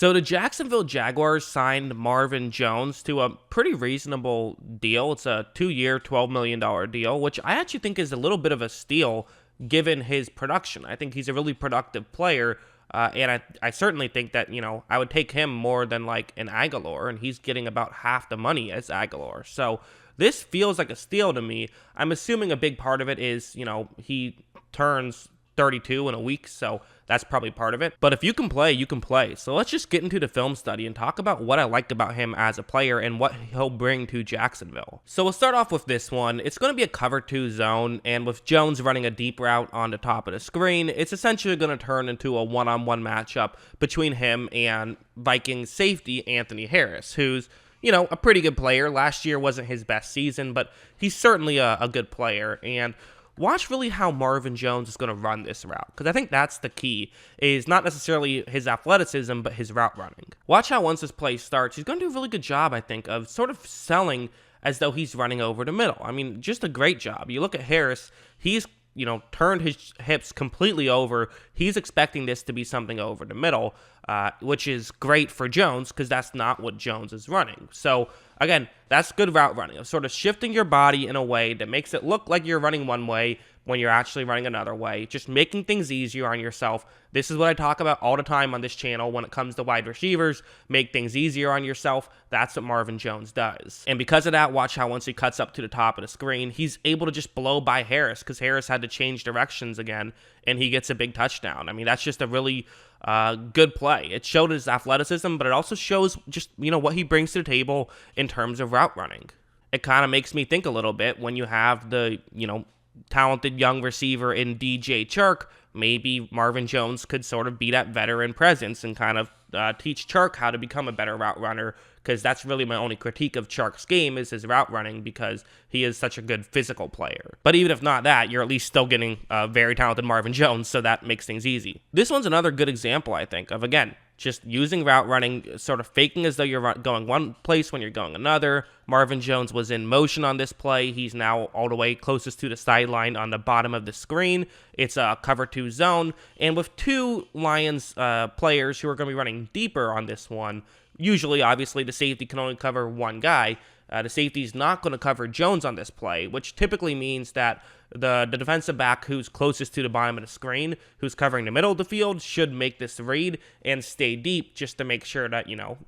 So the Jacksonville Jaguars signed Marvin Jones to a pretty reasonable deal. It's a 2-year, $12 million deal, which I actually think is a little bit of a steal given his production. I think he's a really productive player, and I certainly think that, I would take him more than like an Aguilar, and he's getting about half the money as Aguilar. So this feels like a steal to me. I'm assuming a big part of it is, he turns 32 in a week, so that's probably part of it. But if you can play, you can play. So let's just get into the film study and talk about what I like about him as a player and what he'll bring to Jacksonville. So we'll start off with this one. It's going to be a cover 2 zone, and with Jones running a deep route on the top of the screen, it's essentially going to turn into a one-on-one matchup between him and Vikings safety Anthony Harris, who's a pretty good player. Last year wasn't his best season, but he's certainly a good player. And watch really how Marvin Jones is going to run this route, because I think that's the key, is not necessarily his athleticism, but his route running. Watch how once this play starts, he's going to do a really good job, I think, of sort of selling as though he's running over the middle. I mean, just a great job. You look at Harris, he's turned his hips completely over. He's expecting this to be something over the middle, which is great for Jones because that's not what Jones is running. So again, that's good route running, of sort of shifting your body in a way that makes it look like you're running one way when you're actually running another way, just making things easier on yourself. This is what I talk about all the time on this channel when it comes to wide receivers. Make things easier on yourself. That's what Marvin Jones does. And because of that, watch how once he cuts up to the top of the screen, he's able to just blow by Harris because Harris had to change directions again, and he gets a big touchdown. I mean, that's just a really good play. It showed his athleticism, but it also shows just, what he brings to the table in terms of route running. It kind of makes me think a little bit when you have the, talented young receiver in DJ Chark. Maybe Marvin Jones could sort of be that veteran presence and kind of teach Chark how to become a better route runner, because that's really my only critique of Chark's game is his route running, because he is such a good physical player. But even if not that, you're at least still getting a very talented Marvin Jones, so that makes things easy. This one's another good example, I think, of, again, just using route running, sort of faking as though you're going one place when you're going another. Marvin Jones was in motion on this play. He's now all the way closest to the sideline on the bottom of the screen. It's a cover 2 zone. And with 2 Lions players who are going to be running deeper on this one, usually, obviously, the safety can only cover one guy. The safety's not going to cover Jones on this play, which typically means that the defensive back who's closest to the bottom of the screen, who's covering the middle of the field, should make this read and stay deep just to make sure that,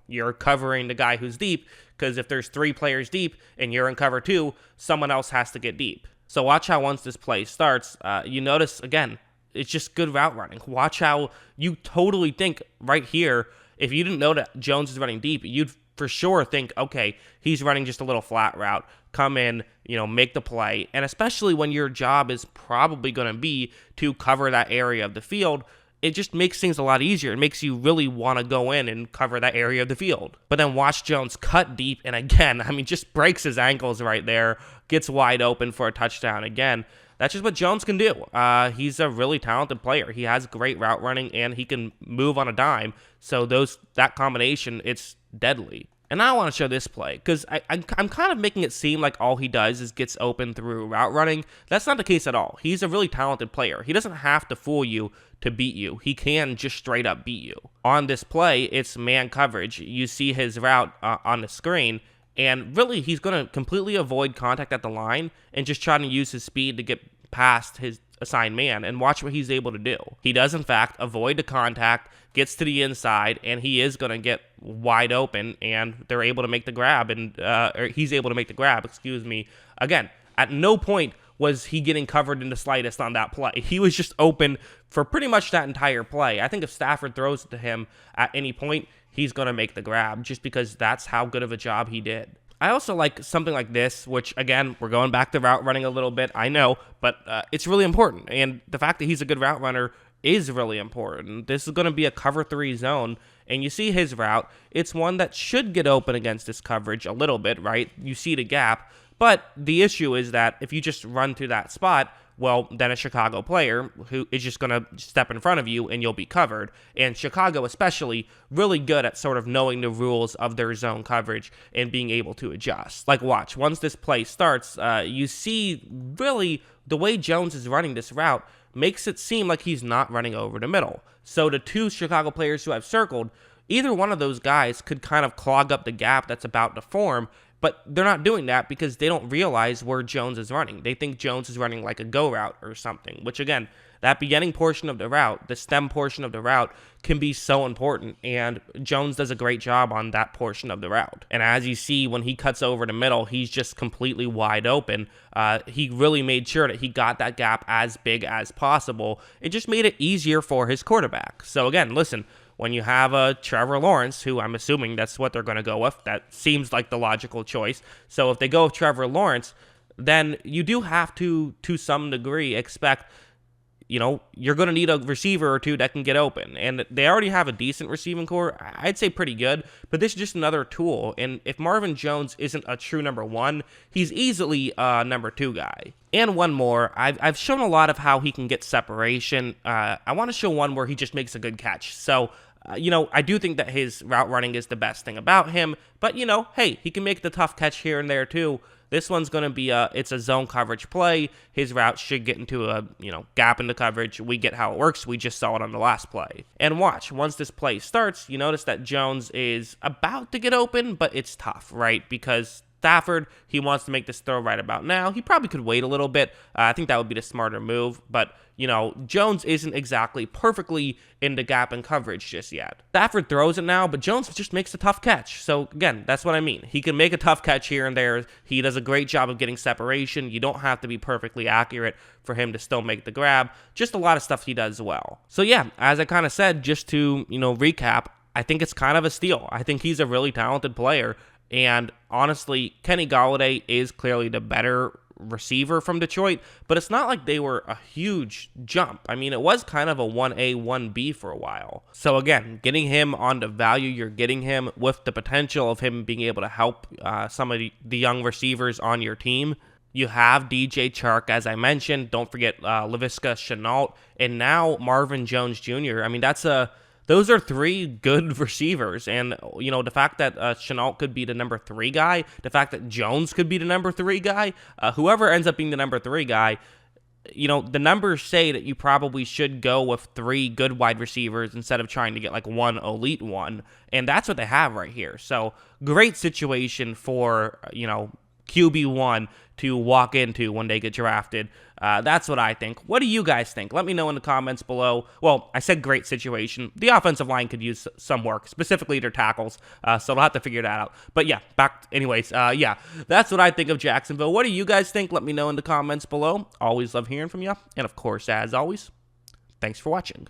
you're covering the guy who's deep, because if there's 3 players deep and you're in cover 2, someone else has to get deep. So watch how once this play starts, you notice, again, it's just good route running. Watch how you totally think right here, if you didn't know that Jones is running deep, you'd for sure think, okay, he's running just a little flat route. Come in, make the play. And especially when your job is probably going to be to cover that area of the field, it just makes things a lot easier. It makes you really want to go in and cover that area of the field. But then watch Jones cut deep, and again, just breaks his ankles right there, gets wide open for a touchdown again. That's just what Jones can do. He's a really talented player. He has great route running, and he can move on a dime. So that combination, it's deadly. And now I want to show this play, because I'm kind of making it seem like all he does is gets open through route running. That's not the case at all. He's a really talented player. He doesn't have to fool you to beat you. He can just straight up beat you. On this play, it's man coverage. You see his route on the screen, and really he's going to completely avoid contact at the line and just try to use his speed to get past his assigned man, and watch what he's able to do. He does, in fact, avoid the contact, gets to the inside, and he is going to get wide open, and they're able to make the grab, or he's able to make the grab, Again, at no point was he getting covered in the slightest on that play. He was just open for pretty much that entire play. I think if Stafford throws it to him at any point, he's going to make the grab, just because that's how good of a job he did. I also like something like this, which, again, we're going back to route running a little bit, I know, but it's really important. And the fact that he's a good route runner is really important. This is going to be a cover 3 zone, and you see his route. It's one that should get open against this coverage a little bit, right? You see the gap, but the issue is that if you just run through that spot, well, then a Chicago player who is just going to step in front of you and you'll be covered. And Chicago especially really good at sort of knowing the rules of their zone coverage and being able to adjust. Like watch, once this play starts, you see really the way Jones is running this route makes it seem like he's not running over the middle. So the 2 Chicago players who I've circled, Either one of those guys could kind of clog up the gap that's about to form, but they're not doing that because they don't realize where Jones is running. They think Jones is running like a go route or something, which again, that beginning portion of the route, the stem portion of the route, can be so important, and Jones does a great job on that portion of the route. And as you see, when he cuts over the middle, he's just completely wide open. He really made sure that he got that gap as big as possible. It just made it easier for his quarterback. So again, listen, when you have a Trevor Lawrence, who I'm assuming that's what they're going to go with, that seems like the logical choice. So if they go with Trevor Lawrence, then you do have to some degree, expect, you're going to need a receiver or two that can get open. And they already have a decent receiving core. I'd say pretty good, but this is just another tool. And if Marvin Jones isn't a true number one, he's easily a number two guy. And one more, I've shown a lot of how he can get separation. I want to show one where he just makes a good catch. So, I do think that his route running is the best thing about him. But, hey, he can make the tough catch here and there too. This one's going to be it's a zone coverage play. His route should get into a, gap in the coverage. We get how it works. We just saw it on the last play. And watch, once this play starts, you notice that Jones is about to get open, but it's tough, right? Because Stafford, he wants to make this throw right about now. He probably could wait a little bit. I think that would be the smarter move. But, Jones isn't exactly perfectly in the gap and coverage just yet. Stafford throws it now, but Jones just makes a tough catch. So, again, that's what I mean. He can make a tough catch here and there. He does a great job of getting separation. You don't have to be perfectly accurate for him to still make the grab. Just a lot of stuff he does well. So, yeah, as I kind of said, just to, recap, I think it's kind of a steal. I think he's a really talented player. And honestly, Kenny Golladay is clearly the better receiver from Detroit, but it's not like they were a huge jump. I mean, it was kind of a 1A, 1B for a while. So again, getting him on the value you're getting him with the potential of him being able to help some of the young receivers on your team. You have DJ Chark, as I mentioned. Don't forget Laviska Shenault, and now Marvin Jones Jr. I mean, those are three good receivers, and, the fact that Shenault could be the number 3 guy, the fact that Jones could be the number 3 guy, whoever ends up being the number 3 guy, the numbers say that you probably should go with 3 good wide receivers instead of trying to get like one elite one, and that's what they have right here. So, great situation for, QB1 to walk into when they get drafted. That's what I think. What do you guys think? Let me know in the comments below. Well, I said great situation. The offensive line could use some work, specifically their tackles, so they'll have to figure that out. But yeah, that's what I think of Jacksonville. What do you guys think? Let me know in the comments below. Always love hearing from you. And of course, as always, thanks for watching.